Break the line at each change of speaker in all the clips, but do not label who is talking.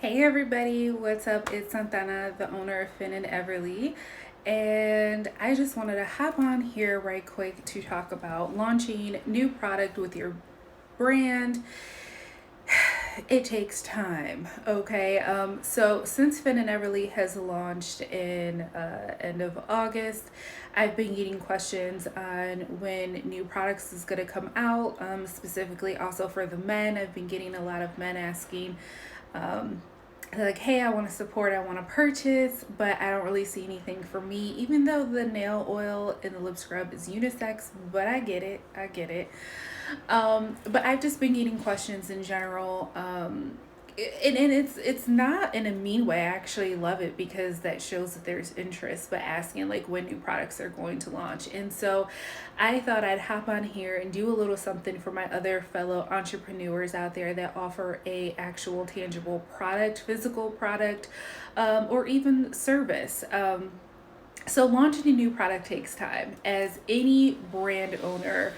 Hey everybody, what's up? It's Santana, the owner of Finn and Everly, and I just wanted to hop on here right quick to talk about launching new product with your brand. It takes time, okay? So since Finn and Everly has launched in end of August, I've been getting questions on when new products is going to come out. Specifically, also for the men, I've been getting a lot of men asking. Um, like, hey, I want to support, I want to purchase, but I don't really see anything for me, even though the nail oil and the lip scrub is unisex. But I get it, but I've just been getting questions in general. And it's not in a mean way. I actually love it because that shows that there's interest, but asking like when new products are going to launch. And so I thought I'd hop on here and do a little something for my other fellow entrepreneurs out there that offer a actual tangible product, physical product, or even service. So launching a new product takes time, as any brand owner,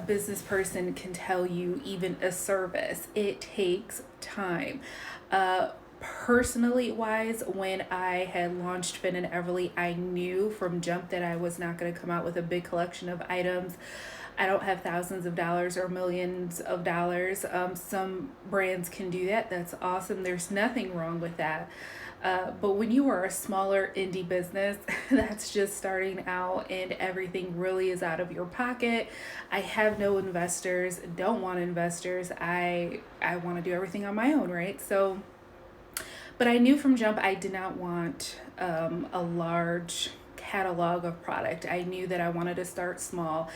business person can tell you. Even a service, it takes time. Personally wise, when I had launched Finn and Everly, I knew from jump that I was not going to come out with a big collection of items. I don't have thousands of dollars or millions of dollars. Some brands can do that. That's awesome. There's nothing wrong with that. But when you are a smaller indie business that's just starting out and everything really is out of your pocket, I have no investors, don't want investors. I want to do everything on my own, right? So, but I knew from jump I did not want a large catalog of product. I knew that I wanted to start small.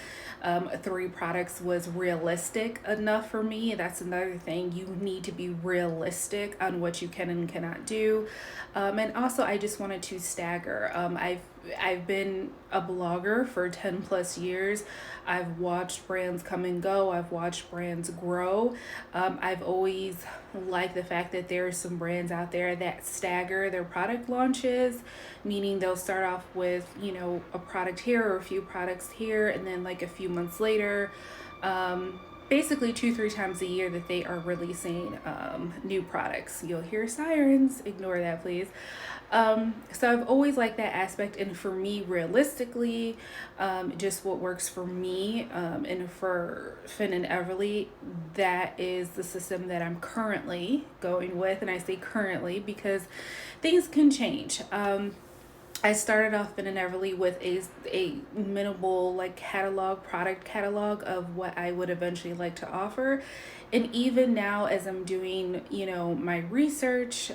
Three products was realistic enough for me. That's another thing. You need to be realistic on what you can and cannot do. And also, I just wanted to stagger. I've been a blogger for 10 plus years. I've watched brands come and go. I've watched brands grow. I've always liked the fact that there are some brands out there that stagger their product launches, meaning they'll start off with, a product here or a few products here, and then like a few months later, basically 2 3 times a year that they are releasing new products. You'll hear sirens, ignore that please. So I've always liked that aspect, and for me, realistically, just what works for me, and for Finn and Everly, that is the system that I'm currently going with. And I say currently because things can change. I started off in an Everly with a minimal like product catalog of what I would eventually like to offer. And even now, as I'm doing, my research,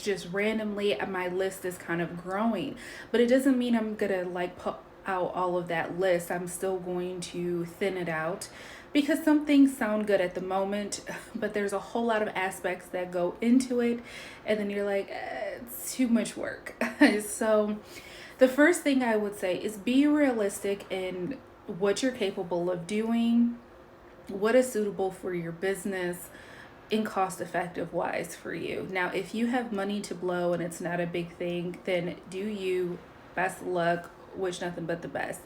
just randomly, my list is kind of growing. But it doesn't mean I'm gonna like put out all of that list. I'm still going to thin it out because some things sound good at the moment, but there's a whole lot of aspects that go into it, and then you're like, it's too much work. So, the first thing I would say is be realistic in what you're capable of doing, what is suitable for your business, in cost effective wise for you. Now, if you have money to blow and it's not a big thing, then do you, best luck, wish nothing but the best.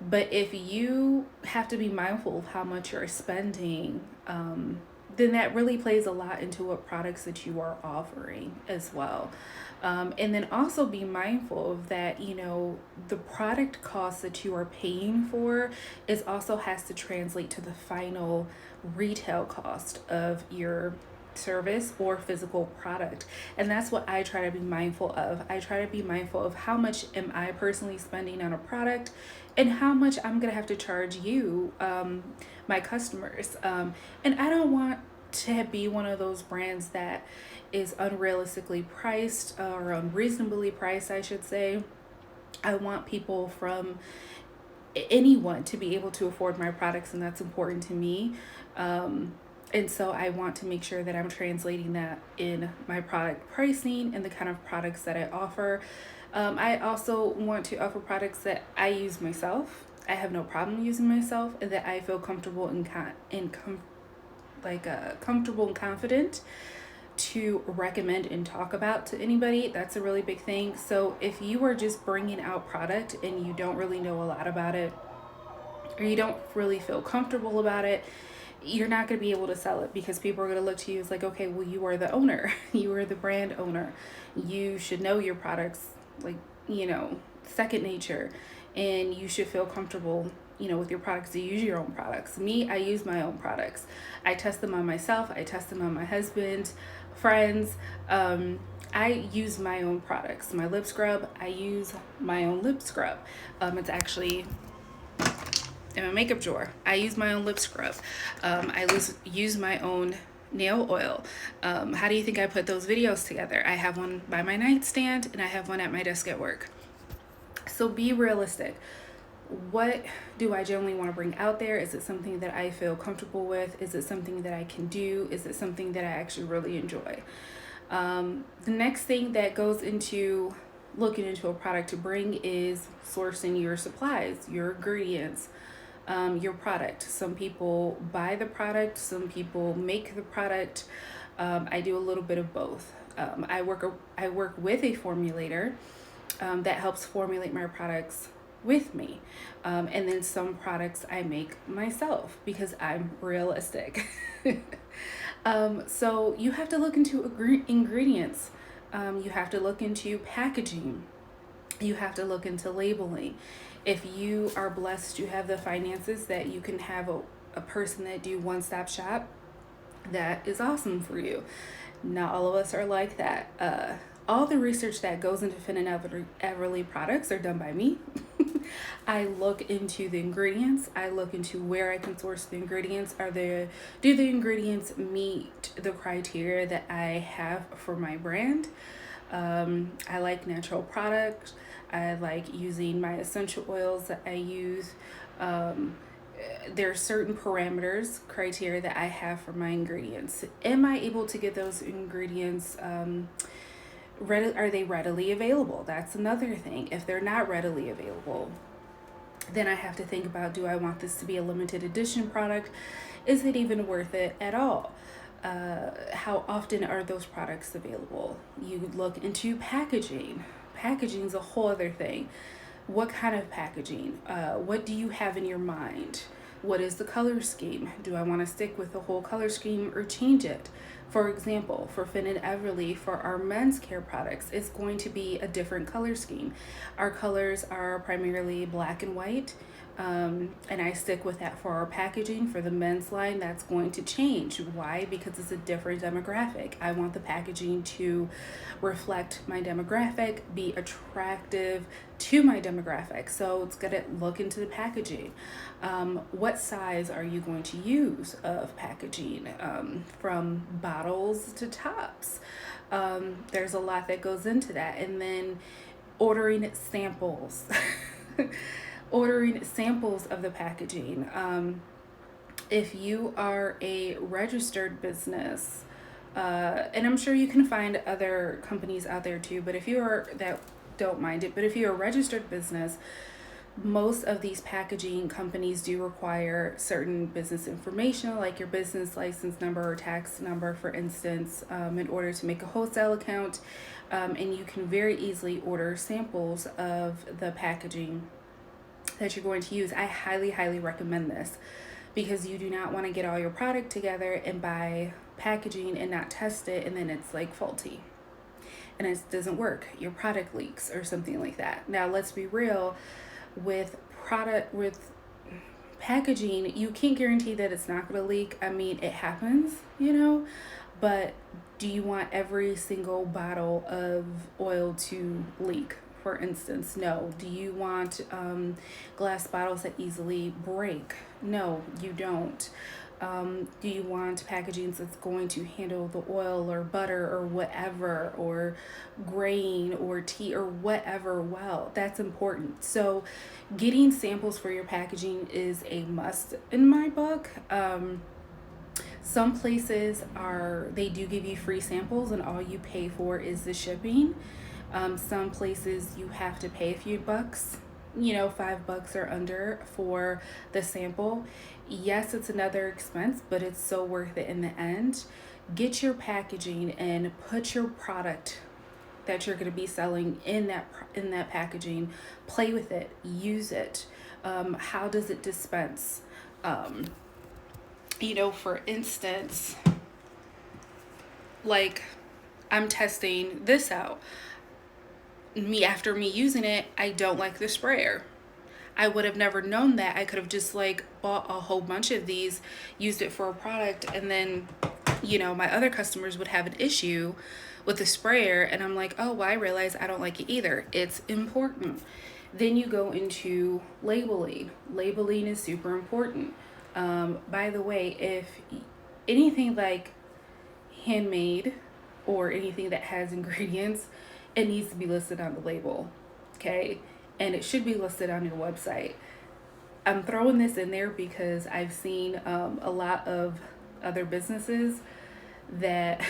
But if you have to be mindful of how much you're spending, then that really plays a lot into what products that you are offering as well. And then also be mindful of that, the product cost that you are paying for is also has to translate to the final retail cost of your service or physical product. And that's what I try to be mindful of. I try to be mindful of how much am I personally spending on a product and how much I'm going to have to charge you, my customers. And I don't want to be one of those brands that is unrealistically priced, or unreasonably priced, I should say. I want people from anyone to be able to afford my products, and that's important to me. And so I want to make sure that I'm translating that in my product pricing and the kind of products that I offer. I also want to offer products that I use myself. I have no problem using myself, and that I feel comfortable and comfortable and confident to recommend and talk about to anybody. That's a really big thing. So if you are just bringing out product and you don't really know a lot about it, or you don't really feel comfortable about it, you're not going to be able to sell it because people are going to look to you as like, okay, well, you are the owner, you are the brand owner, you should know your products, like, second nature, and you should feel comfortable, with your products, to use your own products. Me, I use my own products. I test them on myself, I test them on my husband, friends. I use my own products. My lip scrub, I use my own lip scrub. It's actually in my makeup drawer. I use my own lip scrub. Use my own nail oil. How do you think I put those videos together? I have one by my nightstand and I have one at my desk at work. So be realistic. What do I generally want to bring out there? Is it something that I feel comfortable with? Is it something that I can do? Is it something that I actually really enjoy? The next thing that goes into looking into a product to bring is sourcing your supplies, your ingredients, your product. Some people buy the product, some people make the product. I do a little bit of both. I work with a formulator that helps formulate my products with me. And then some products I make myself because I'm realistic. So you have to look into ingredients. You have to look into packaging. You have to look into labeling. If you are blessed to have the finances that you can have a person that do one-stop shop, that is awesome for you. Not all of us are like that. All the research that goes into Finn and Everly products are done by me. I look into the ingredients. I look into where I can source the ingredients. Do the ingredients meet the criteria that I have for my brand? I like natural products. I like using my essential oils that I use. There are certain parameters, criteria that I have for my ingredients. Am I able to get those ingredients? Are they readily available? That's another thing. If they're not readily available, then I have to think about, do I want this to be a limited edition product? Is it even worth it at all? How often are those products available? You look into packaging. Packaging is a whole other thing. What kind of packaging? What do you have in your mind? What is the color scheme? Do I want to stick with the whole color scheme or change it? For example, for Finn and Everly, for our men's care products, it's going to be a different color scheme. Our colors are primarily black and white. And I stick with that for our packaging. For the men's line, that's going to change. Why? Because it's a different demographic. I want the packaging to reflect my demographic, be attractive to my demographic. So it's going to look into the packaging. What size are you going to use of packaging? From bottles to tops. There's a lot that goes into that. And then ordering samples. Ordering samples of the packaging. If you are a registered business, and I'm sure you can find other companies out there too, but if you are that, don't mind it, but if you're a registered business, most of these packaging companies do require certain business information, like your business license number or tax number, for instance, in order to make a wholesale account. And you can very easily order samples of the packaging that you're going to use. I highly, highly recommend this because you do not want to get all your product together and buy packaging and not test it, and then it's like faulty and it doesn't work. Your product leaks or something like that. Now, let's be real, with packaging, you can't guarantee that it's not going to leak. I mean, it happens, but do you want every single bottle of oil to leak? For instance, no. Do you want glass bottles that easily break? No, you don't. Do you want packaging that's going to handle the oil or butter or whatever, or grain or tea or whatever well? That's important. So getting samples for your packaging is a must in my book. Some places they do give you free samples and all you pay for is the shipping. Some places you have to pay a few bucks, $5 or under for the sample. Yes, it's another expense, but it's so worth it in the end. Get your packaging and put your product that you're going to be selling in that packaging. Play with it, use it. How does it dispense? For instance, like I'm testing this out. After me using it, I don't like the sprayer. I would have never known that. I could have just like bought a whole bunch of these, used it for a product, and then, my other customers would have an issue with the sprayer, and I'm like, oh, well, I realize I don't like it either. It's important. Then you go into labeling. Labeling is super important. By the way, if anything like handmade or anything that has ingredients, it needs to be listed on the label, okay? And it should be listed on your website. I'm throwing this in there because I've seen a lot of other businesses that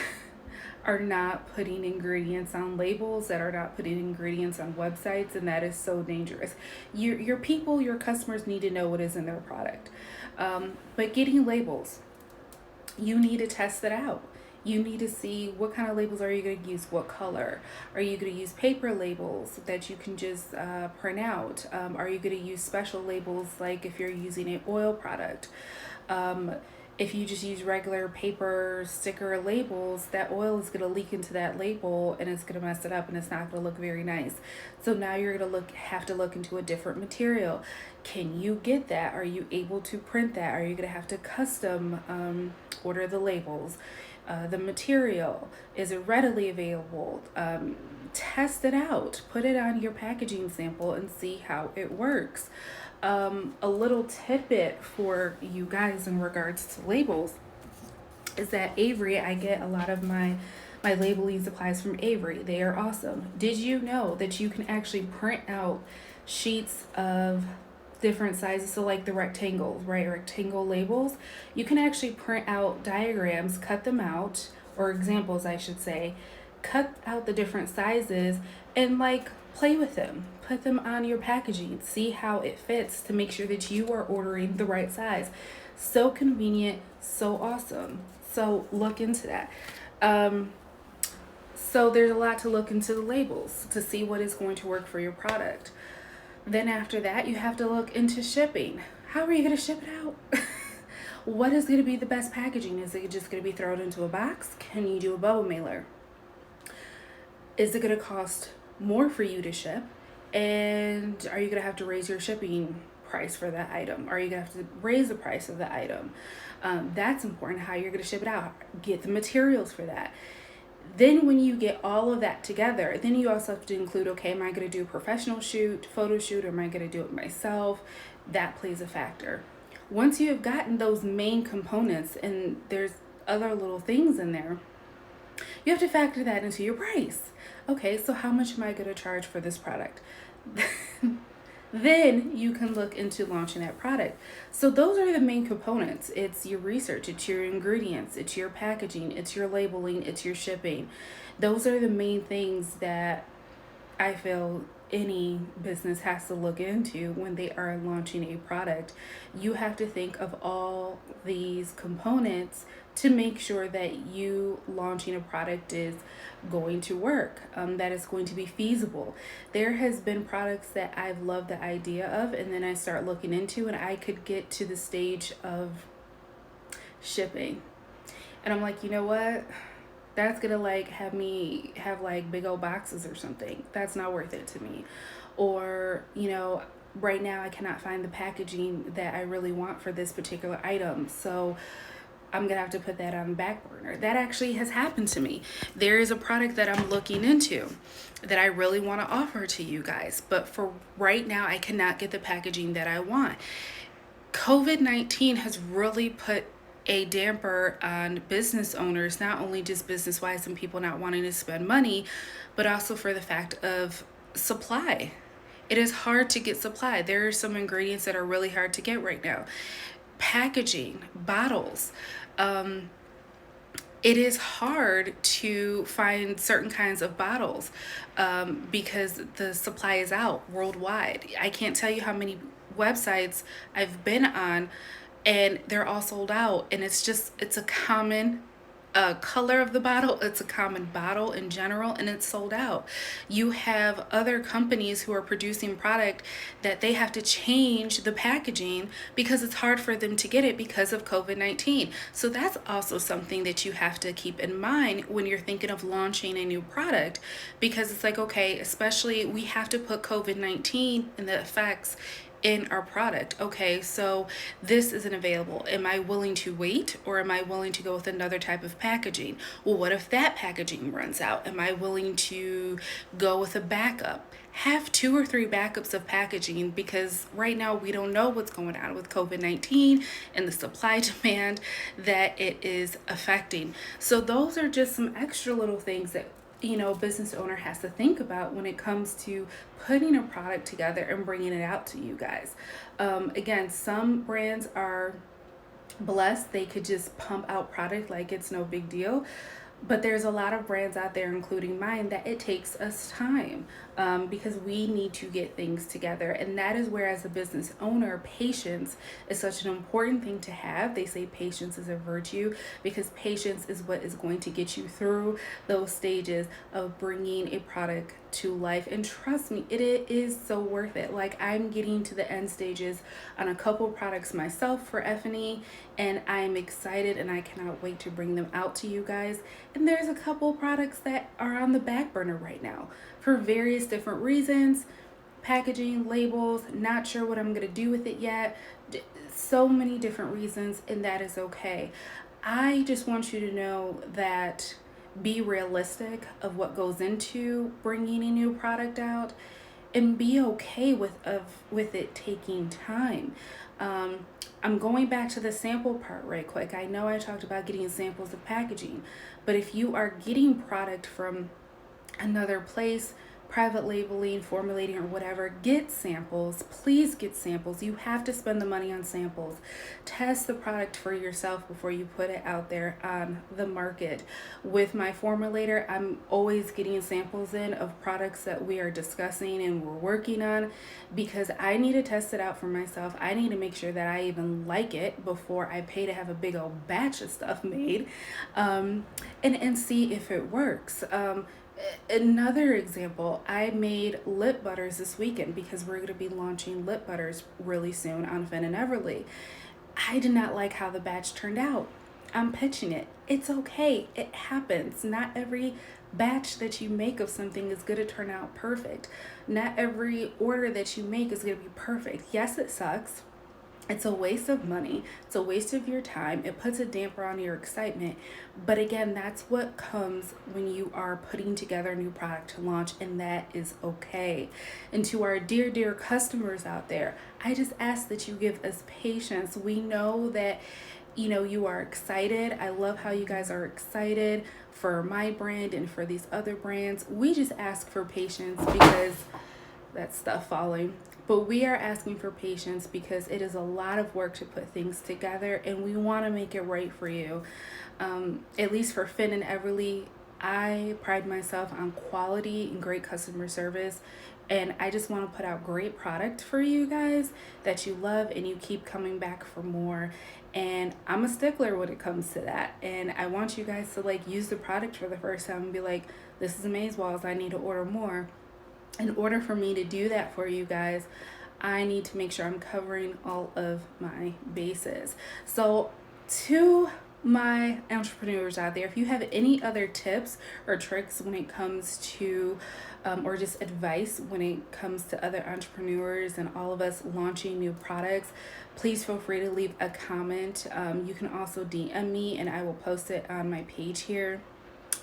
are not putting ingredients on labels, that are not putting ingredients on websites, and that is so dangerous. Your people, your customers need to know what is in their product. But getting labels, you need to test it out. You need to see what kind of labels are you going to use, what color. Are you going to use paper labels that you can just print out? Are you going to use special labels like if you're using an oil product? If you just use regular paper sticker labels, that oil is going to leak into that label and it's going to mess it up and it's not going to look very nice. So now you're going to have to look into a different material. Can you get that? Are you able to print that? Are you going to have to custom order the labels? The material, is it readily available? Test it out, put it on your packaging sample and see how it works. A little tidbit for you guys in regards to labels is that Avery, I get a lot of my labeling supplies from Avery. They are awesome. Did you know that you can actually print out sheets of different sizes? So like the rectangles, right? Rectangle labels. You can actually print out diagrams, cut them out, or examples, I should say, cut out the different sizes and like play with them. Put them on your packaging. See how it fits to make sure that you are ordering the right size. So convenient, so awesome. So look into that. So there's a lot to look into the labels to see what is going to work for your product. Then after that, you have to look into shipping. How are you going to ship it out? What is going to be the best packaging? Is it just going to be thrown into a box? Can you do a bubble mailer? Is it going to cost more for you to ship? And are you going to have to raise your shipping price for that item? Are you going to have to raise the price of the item? That's important, how you're going to ship it out. Get the materials for that. Then when you get all of that together, then you also have to include, okay, am I going to do a professional shoot, photo shoot, or am I going to do it myself? That plays a factor. Once you have gotten those main components, and there's other little things in there, you have to factor that into your price. Okay, so how much am I going to charge for this product? Then you can look into launching that product. So those are the main components. It's your research, it's your ingredients, it's your packaging, it's your labeling, it's your shipping. Those are the main things that I feel any business has to look into when they are launching a product. You have to think of all these components to make sure that you launching a product is going to work, that it's going to be feasible. There has been products that I've loved the idea of, and then I start looking into, and I could get to the stage of shipping. And I'm like, you know what? That's gonna like have me have like big old boxes or something. That's not worth it to me. Or, right now I cannot find the packaging that I really want for this particular item. So I'm gonna have to put that on the back burner. That actually has happened to me. There is a product that I'm looking into that I really want to offer to you guys, but for right now I cannot get the packaging that I want. COVID-19 has really put a damper on business owners, not only just business wise and people not wanting to spend money, but also for the fact of supply. It is hard to get supply. There are some ingredients that are really hard to get right now. Packaging, bottles. It is hard to find certain kinds of bottles because the supply is out worldwide. I can't tell you how many websites I've been on and they're all sold out, and it's a common color of the bottle, it's a common bottle in general, and it's sold out. You have other companies who are producing product that they have to change the packaging because it's hard for them to get it because of COVID-19. So that's also something that you have to keep in mind when you're thinking of launching a new product, because it's like, okay, especially we have to put COVID-19 and the effects in our product. Okay, so this isn't available. Am I willing to wait, or am I willing to go with another type of packaging? Well, what if that packaging runs out? Am I willing to go with a backup? Have 2 or 3 backups of packaging, because right now we don't know what's going on with COVID-19 and the supply demand that it is affecting. So those are just some extra little things that a business owner has to think about when it comes to putting a product together and bringing it out to you guys. Again, some brands are blessed, they could just pump out product like it's no big deal. But there's a lot of brands out there, including mine, that it takes us time, because we need to get things together. And that is where, as a business owner, patience is such an important thing to have. They say patience is a virtue, because patience is what is going to get you through those stages of bringing a product to life. And trust me, it is so worth it. Like, I'm getting to the end stages on a couple products myself for F&E, and I'm excited and I cannot wait to bring them out to you guys. And there's a couple products that are on the back burner right now for various different reasons. Packaging, labels, not sure what I'm going to do with it yet. So many different reasons, and that is okay. I just want you to know that be realistic of what goes into bringing a new product out, and be okay with it taking time. I'm going back to the sample part right quick. I know I talked about getting samples of packaging, but if you are getting product from another place, private labeling, formulating, or whatever, get samples. Please get samples. You have to spend the money on samples. Test the product for yourself before you put it out there on the market. With my formulator, I'm always getting samples in of products that we are discussing and we're working on, because I need to test it out for myself. I need to make sure that I even like it before I pay to have a big old batch of stuff made, and see if it works. Another example, I made lip butters this weekend, because we're going to be launching lip butters really soon on Finn and Everly. I did not like how the batch turned out. I'm pitching it. It's okay. It happens. Not every batch that you make of something is going to turn out perfect. Not every order that you make is going to be perfect. Yes, it sucks. It's a waste of money. It's a waste of your time. It puts a damper on your excitement. But again, that's what comes when you are putting together a new product to launch, and that is okay. And to our dear, dear customers out there, I just ask that you give us patience. We know that you are excited. I love how you guys are excited for my brand and for these other brands. We just ask for patience, because that's stuff falling. But we are asking for patience because it is a lot of work to put things together, and we want to make it right for you. At least for Finn and Everly, I pride myself on quality and great customer service, and I just want to put out great product for you guys that you love and you keep coming back for more. And I'm a stickler when it comes to that, and I want you guys to use the product for the first time and be like, this is Amazeballs, I need to order more. In order for me to do that for you guys, I need to make sure I'm covering all of my bases. So to my entrepreneurs out there, if you have any other tips or tricks when it comes to or just advice when it comes to other entrepreneurs and all of us launching new products, please feel free to leave a comment. You can also DM me and I will post it on my page here.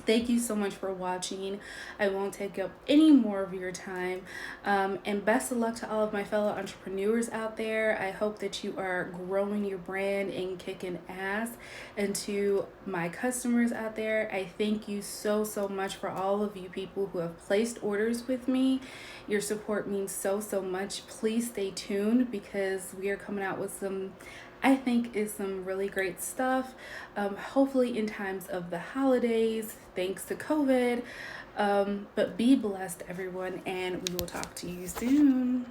Thank you so much for watching. I won't take up any more of your time. And best of luck to all of my fellow entrepreneurs out there. I hope that you are growing your brand and kicking ass. And to my customers out there, I thank you so, so much for all of you people who have placed orders with me. Your support means so, so much. Please stay tuned, because we are coming out with some, I think, is some really great stuff, hopefully in times of the holidays, thanks to COVID. But be blessed, everyone, and we will talk to you soon.